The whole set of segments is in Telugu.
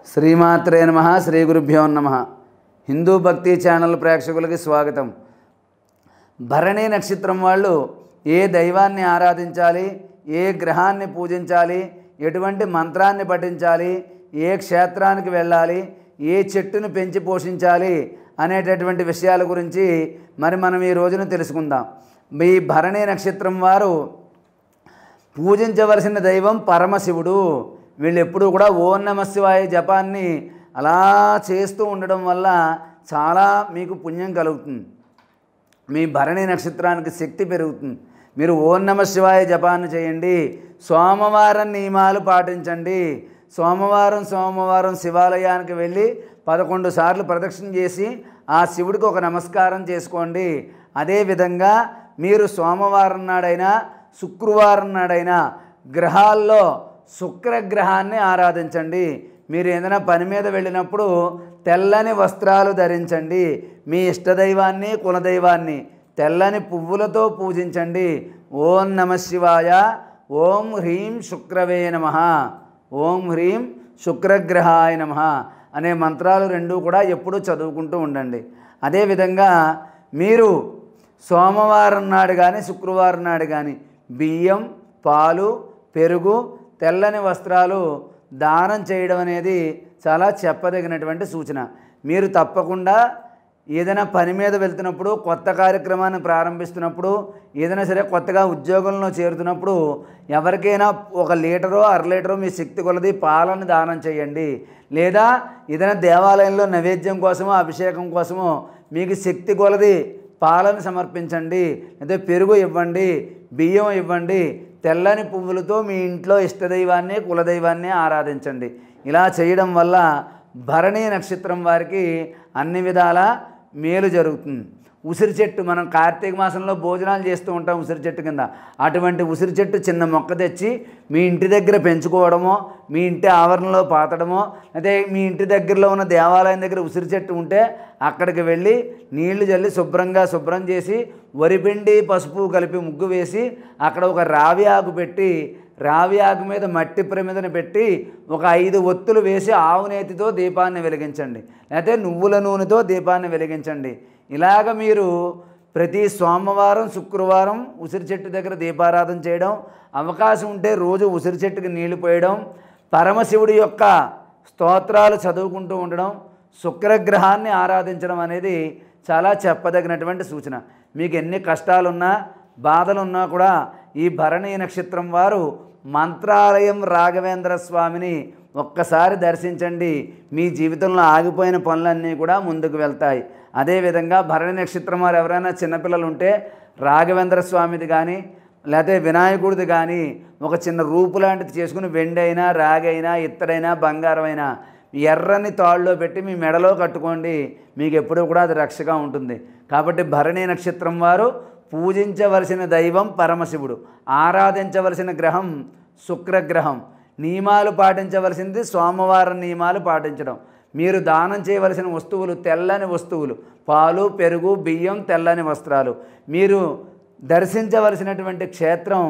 శ్రీమాత్రే నమః శ్రీ గురుభ్యో నమః. హిందూ భక్తి ఛానల్ ప్రేక్షకులకి స్వాగతం. భరణి నక్షత్రం వాళ్ళు ఏ దైవాన్ని ఆరాధించాలి, ఏ గ్రహాన్ని పూజించాలి, ఎటువంటి మంత్రాన్ని పఠించాలి, ఏ క్షేత్రానికి వెళ్ళాలి, ఏ చెట్టును పెంచి పోషించాలి అనేటటువంటి విషయాల గురించి మనం ఈ రోజున తెలుసుకుందాం. ఈ భరణి నక్షత్రం వారు పూజించవలసిన దైవం పరమశివుడు. వీళ్ళు ఎప్పుడూ కూడా ఓం నమః శివాయ జపాన్ని అలా చేస్తూ ఉండడం వల్ల చాలా మీకు పుణ్యం కలుగుతుంది. మీ భరణి నక్షత్రానికి శక్తి పెరుగుతుంది. మీరు ఓం నమః శివాయ జపాన్ని చేయండి. సోమవారం నియమాలు పాటించండి. సోమవారం శివాలయానికి వెళ్ళి 11 సార్లు ప్రదక్షిణ చేసి ఆ శివుడికి ఒక నమస్కారం చేసుకోండి. అదేవిధంగా మీరు సోమవారం నాడైనా శుక్రవారం నాడైనా గ్రహాల్లో శుక్రగ్రహాన్ని ఆరాధించండి. మీరు ఏదైనా పని మీద వెళ్ళినప్పుడు తెల్లని వస్త్రాలు ధరించండి. మీ ఇష్టదైవాన్ని కులదైవాన్ని తెల్లని పువ్వులతో పూజించండి. ఓం నమః శివాయ, ఓం హ్రీం శుక్రవే నమః, ఓం హ్రీం శుక్రగ్రహాయ నమః అనే మంత్రాలు రెండూ కూడా ఎప్పుడూ చదువుకుంటూ ఉండండి. అదేవిధంగా మీరు సోమవారం నాడు కానీ శుక్రవారం నాడు కానీ బియ్యం, పాలు, పెరుగు, తెల్లని వస్త్రాలు దానం చేయడం అనేది చాలా చెప్పదగినటువంటి సూచన. మీరు తప్పకుండా ఏదైనా పని మీద వెళ్తున్నప్పుడు, కొత్త కార్యక్రమాన్ని ప్రారంభిస్తున్నప్పుడు, ఏదైనా సరే కొత్తగా ఉద్యోగంలో చేరుతున్నప్పుడు ఎవరికైనా 1 లీటరో 1/2 లీటరో మీ శక్తి కొలది పాలను దానం చేయండి. లేదా ఏదైనా దేవాలయంలో నైవేద్యం కోసమో అభిషేకం కోసమో మీకు శక్తి కొలది పాలను సమర్పించండి. లేదా పెరుగు ఇవ్వండి, బియ్యం ఇవ్వండి. తెల్లని పువ్వులతో మీ ఇంట్లో ఇష్టదైవాన్ని కులదైవాన్ని ఆరాధించండి. ఇలా చేయడం వల్ల భరణి నక్షత్రం వారికి అన్ని విధాల మేలు జరుగుతుంది. ఉసిరి చెట్టు, మనం కార్తీక మాసంలో భోజనాలు చేస్తూ ఉంటాం ఉసిరి చెట్టు కింద. అటువంటి ఉసిరి చెట్టు చిన్న మొక్క తెచ్చి మీ ఇంటి దగ్గర పెంచుకోవడమో, మీ ఇంటి ఆవరణలో పాతడమో, అదే మీ ఇంటి దగ్గరలో ఉన్న దేవాలయం దగ్గర ఉసిరి చెట్టు ఉంటే అక్కడికి వెళ్ళి నీళ్లు చల్లి శుభ్రం చేసి వరిపిండి పసుపు కలిపి ముగ్గు వేసి అక్కడ ఒక రావి ఆకు పెట్టి, రావి ఆకు మీద మట్టి ప్రమిదను పెట్టి ఒక 5 ఒత్తులు వేసి ఆవు నేతితో దీపాన్ని వెలిగించండి. లేకపోతే నువ్వుల నూనెతో దీపాన్ని వెలిగించండి. ఇలాగ మీరు ప్రతి సోమవారం శుక్రవారం ఉసిరి చెట్టు దగ్గర దీపారాధన చేయడం, అవకాశం ఉంటే రోజు ఉసిరి చెట్టుకి నీళ్లు పోయడం, పరమశివుడి యొక్క స్తోత్రాలు చదువుకుంటూ ఉండడం, శుక్రగ్రహాన్ని ఆరాధించడం అనేది చాలా చెప్పదగినటువంటి సూచన. మీకు ఎన్ని కష్టాలున్నా బాధలున్నా కూడా ఈ భరణి నక్షత్రం వారు మంత్రాలయం రాఘవేంద్ర స్వామిని ఒక్కసారి దర్శించండి. మీ జీవితంలో ఆగిపోయిన పనులన్నీ కూడా ముందుకు వెళ్తాయి. అదేవిధంగా భరణి నక్షత్రం వారు ఎవరైనా చిన్నపిల్లలు ఉంటే రాఘవేంద్ర స్వామిది కానీ లేకపోతే వినాయకుడిది కానీ ఒక చిన్న రూపు లాంటిది చేసుకుని వెండి అయినా రాగి అయినా ఇత్తడైనా బంగారమైనా ఎర్రని తాళ్ళలో పెట్టి మీ మెడలో కట్టుకోండి. మీకు ఎప్పుడూ కూడా అది రక్షగా ఉంటుంది. కాబట్టి భరణి నక్షత్రం వారు పూజించవలసిన దైవం పరమశివుడు, ఆరాధించవలసిన గ్రహం శుక్రగ్రహం, నియమాలు పాటించవలసింది సోమవారం నియమాలు పాటించడం. మీరు దానం చేయవలసిన వస్తువులు తెల్లని వస్తువులు, పాలు, పెరుగు, బియ్యం, తెల్లని వస్త్రాలు. మీరు దర్శించవలసినటువంటి క్షేత్రం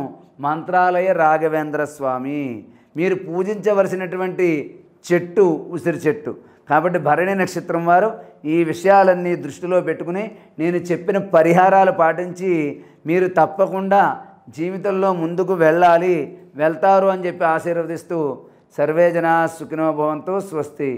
మంత్రాలయ రాఘవేంద్ర స్వామి. మీరు పూజించవలసినటువంటి చెట్టు ఉసిరి చెట్టు. కాబట్టి భరణి నక్షత్రం వారు ఈ విషయాలన్నీ దృష్టిలో పెట్టుకుని నేను చెప్పిన పరిహారాలు పాటించి మీరు తప్పకుండా జీవితంలో ముందుకు వెళ్తారు అని చెప్పి ఆశీర్వదిస్తూ సర్వే జనా సుఖినో భవంతు. స్వస్తి.